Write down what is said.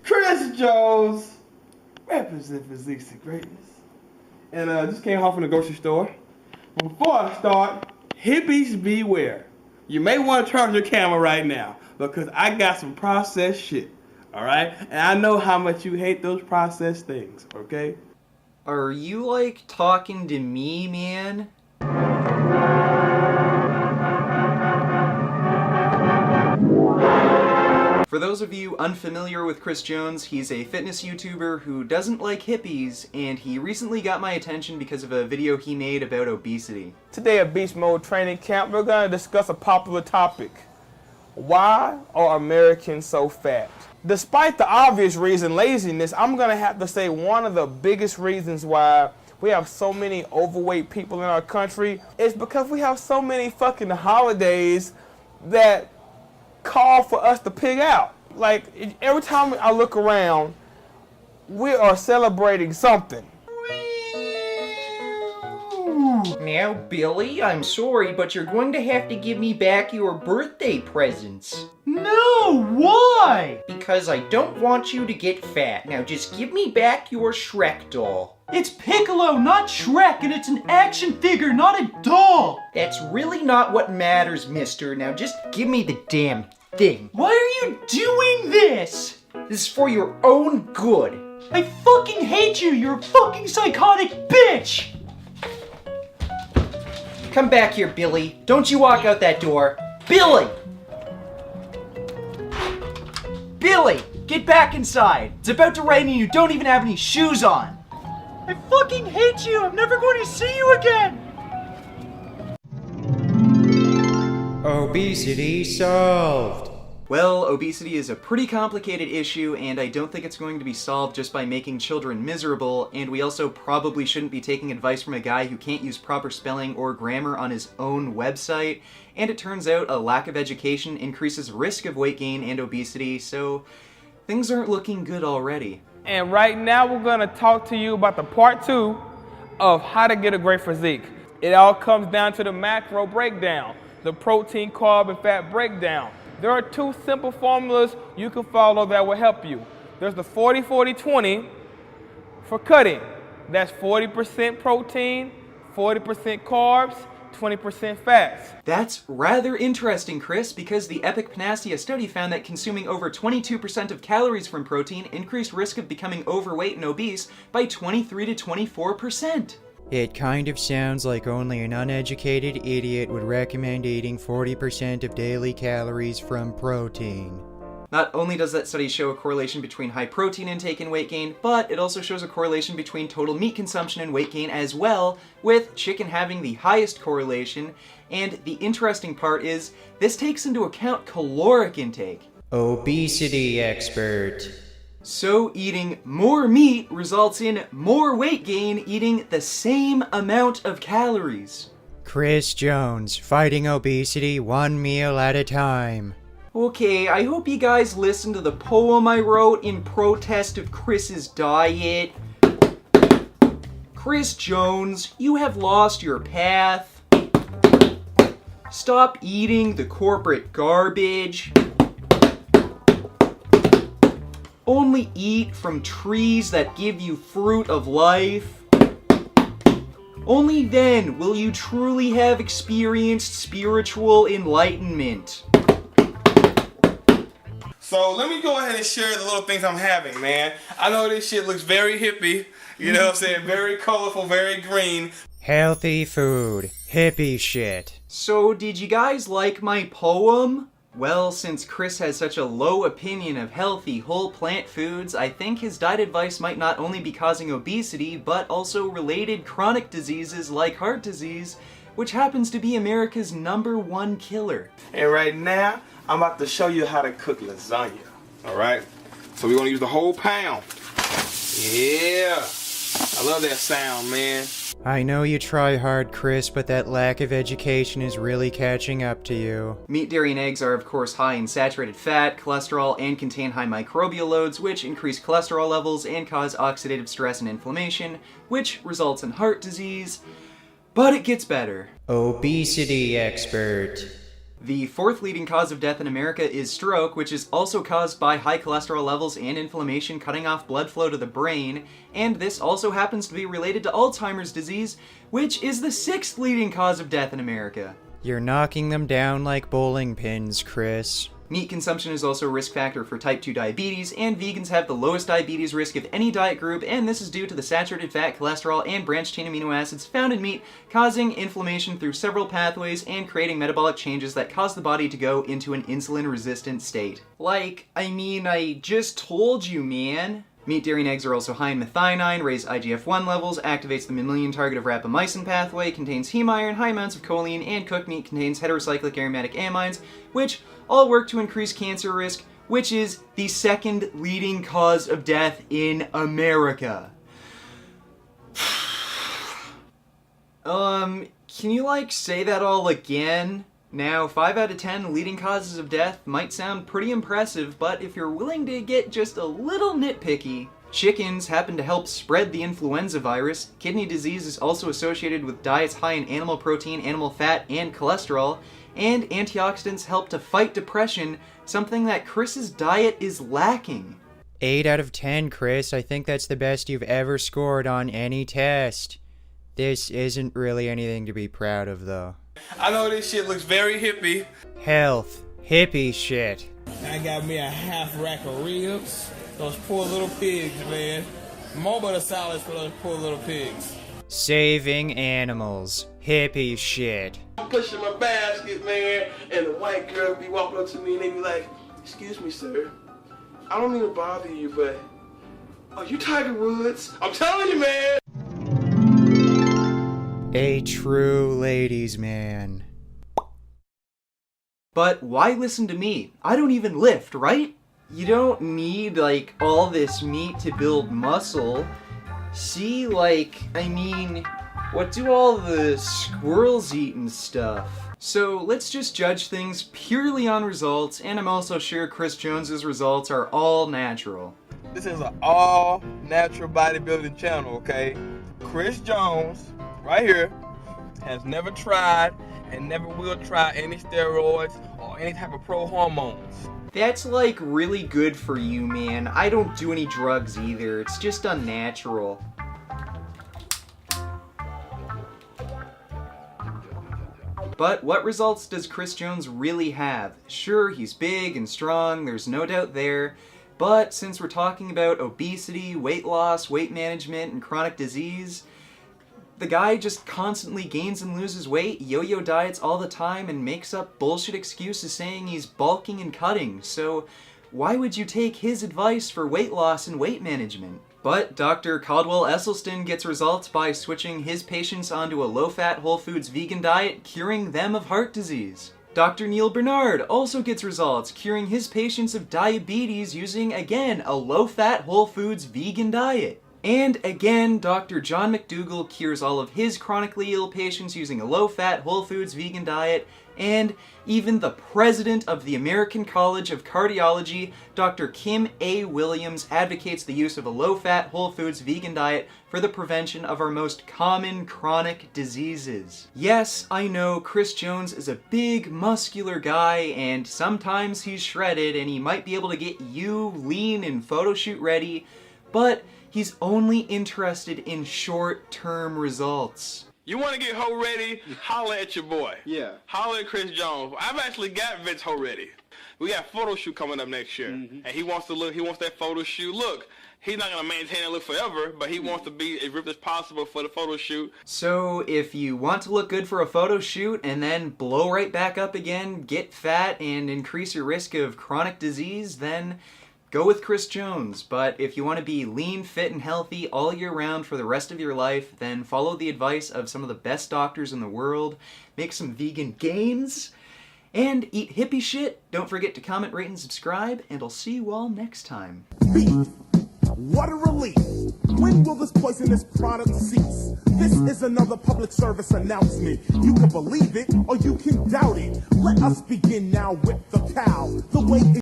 Chris Jones, represent physique to greatness. And just came home from the grocery store. But before I start, hippies beware. You may want to turn on your camera right now because I got some processed shit. Alright? And I know how much you hate those processed things, okay? Are you, like, talking to me, man? For those of you unfamiliar with Chris Jones, he's a fitness YouTuber who doesn't like hippies, and he recently got my attention because of a video he made about obesity. Today at Beast Mode Training Camp, we're going to discuss a popular topic. Why are Americans so fat? Despite the obvious reason, laziness, I'm going to have to say one of the biggest reasons why we have so many overweight people in our country is because we have so many fucking holidays that call for us to pig out. Like, every time I look around, we are celebrating something. Now, Billy, I'm sorry, but you're going to have to give me back your birthday presents. No, why? Because I don't want you to get fat. Now just give me back your Shrek doll. It's Piccolo, not Shrek, and it's an action figure, not a doll! That's really not what matters, mister. Now just give me the damn thing. Why are you doing this? This is for your own good. I fucking hate you, you're a fucking psychotic bitch! Come back here, Billy. Don't you walk out that door. Billy! Billy! Get back inside! It's about to rain and you don't even have any shoes on! I fucking hate you! I'm never going to see you again! Obesity solved. Well, obesity is a pretty complicated issue, and I don't think it's going to be solved just by making children miserable, and we also probably shouldn't be taking advice from a guy who can't use proper spelling or grammar on his own website, and it turns out a lack of education increases risk of weight gain and obesity, so things aren't looking good already. And right now we're going to talk to you about the part 2 of how to get a great physique. It all comes down to the macro breakdown, the protein, carb, and fat breakdown. There are 2 simple formulas you can follow that will help you. There's the 40-40-20 for cutting. That's 40% protein, 40% carbs, 20% fats. That's rather interesting, Chris, because the Epic Panacea study found that consuming over 22% of calories from protein increased risk of becoming overweight and obese by 23 to 24%. It kind of sounds like only an uneducated idiot would recommend eating 40% of daily calories from protein. Not only does that study show a correlation between high protein intake and weight gain, but it also shows a correlation between total meat consumption and weight gain as well, with chicken having the highest correlation. And the interesting part is, this takes into account caloric intake. Obesity expert. So eating more meat results in more weight gain eating the same amount of calories. Chris Jones, fighting obesity one meal at a time. Okay, I hope you guys listened to the poem I wrote in protest of Chris's diet. Chris Jones, you have lost your path. Stop eating the corporate garbage. Only eat from trees that give you fruit of life. Only then will you truly have experienced spiritual enlightenment. So let me go ahead and share the little things I'm having, man. I know this shit looks very hippie, you know what I'm saying? Very colorful, very green. Healthy food. Hippie shit. So did you guys like my poem? Well, since Chris has such a low opinion of healthy, whole plant foods, I think his diet advice might not only be causing obesity, but also related chronic diseases like heart disease, which happens to be America's #1 killer. And right now, I'm about to show you how to cook lasagna, all right? So we're gonna use the whole pound. Yeah, I love that sound, man. I know you try hard, Chris, but that lack of education is really catching up to you. Meat, dairy, and eggs are of course high in saturated fat, cholesterol, and contain high microbial loads, which increase cholesterol levels and cause oxidative stress and inflammation, which results in heart disease. But it gets better. Obesity expert. The fourth leading cause of death in America is stroke, which is also caused by high cholesterol levels and inflammation cutting off blood flow to the brain, and this also happens to be related to Alzheimer's disease, which is the sixth leading cause of death in America. You're knocking them down like bowling pins, Chris. Meat consumption is also a risk factor for type 2 diabetes, and vegans have the lowest diabetes risk of any diet group, and this is due to the saturated fat, cholesterol, and branched-chain amino acids found in meat, causing inflammation through several pathways and creating metabolic changes that cause the body to go into an insulin-resistant state. I just told you, man. Meat, dairy, and eggs are also high in methionine, raise IGF-1 levels, activates the mammalian target of rapamycin pathway, contains heme iron, high amounts of choline, and cooked meat contains heterocyclic aromatic amines, which all work to increase cancer risk, which is the second leading cause of death in America. Can you, say that all again? Now, 5 out of 10 leading causes of death might sound pretty impressive, but if you're willing to get just a little nitpicky, chickens happen to help spread the influenza virus, kidney disease is also associated with diets high in animal protein, animal fat, and cholesterol, and antioxidants help to fight depression, something that Chris's diet is lacking. 8 out of 10, Chris. I think that's the best you've ever scored on any test. This isn't really anything to be proud of, though. I know this shit looks very hippie. Health. Hippie shit. I got me a half rack of ribs. Those poor little pigs, man. More butter salads for those poor little pigs. Saving animals. Hippie shit. I'm pushing my basket, man, and the white girl be walking up to me and they be like, "Excuse me, sir. I don't mean to bother you, but are you Tiger Woods?" I'm telling you, man. A true ladies' man. But why listen to me? I don't even lift, right? You don't need, all this meat to build muscle. See, what do all the squirrels eat and stuff? So let's just judge things purely on results, and I'm also sure Chris Jones's results are all natural. This is an all natural bodybuilding channel, okay? Chris Jones, right here, has never tried and never will try any steroids or any type of pro hormones. That's really good for you, man. I don't do any drugs either. It's just unnatural. But what results does Chris Jones really have? Sure, he's big and strong, there's no doubt there, but since we're talking about obesity, weight loss, weight management, and chronic disease, the guy just constantly gains and loses weight, yo-yo diets all the time, and makes up bullshit excuses saying he's bulking and cutting, so why would you take his advice for weight loss and weight management? But Dr. Caldwell Esselstyn gets results by switching his patients onto a low-fat, whole foods vegan diet, curing them of heart disease. Dr. Neil Bernard also gets results, curing his patients of diabetes using, again, a low-fat, whole foods vegan diet. And again, Dr. John McDougall cures all of his chronically ill patients using a low-fat, whole foods vegan diet, and even the president of the American College of Cardiology, Dr. Kim A. Williams, advocates the use of a low-fat, whole foods vegan diet for the prevention of our most common chronic diseases. Yes, I know Chris Jones is a big, muscular guy, and sometimes he's shredded, and he might be able to get you lean and photo shoot ready, but he's only interested in short-term results. You want to get hoe ready? Holla at your boy. Yeah. Holla at Chris Jones. I've actually got Vince hoe ready. We got a photo shoot coming up next year, and he wants that photo shoot. Look, he's not gonna maintain that look forever, but he wants to be as ripped as possible for the photo shoot. So if you want to look good for a photo shoot and then blow right back up again, get fat, and increase your risk of chronic disease, then go with Chris Jones. But if you want to be lean, fit, and healthy all year round for the rest of your life, then follow the advice of some of the best doctors in the world, make some vegan gains, and eat hippie shit. Don't forget to comment, rate, and subscribe, and I'll see you all next time. Beef. What a relief. When will this poisonous product cease? This is another public service announcement. You can believe it or you can doubt it. Let us begin now with the cow. The way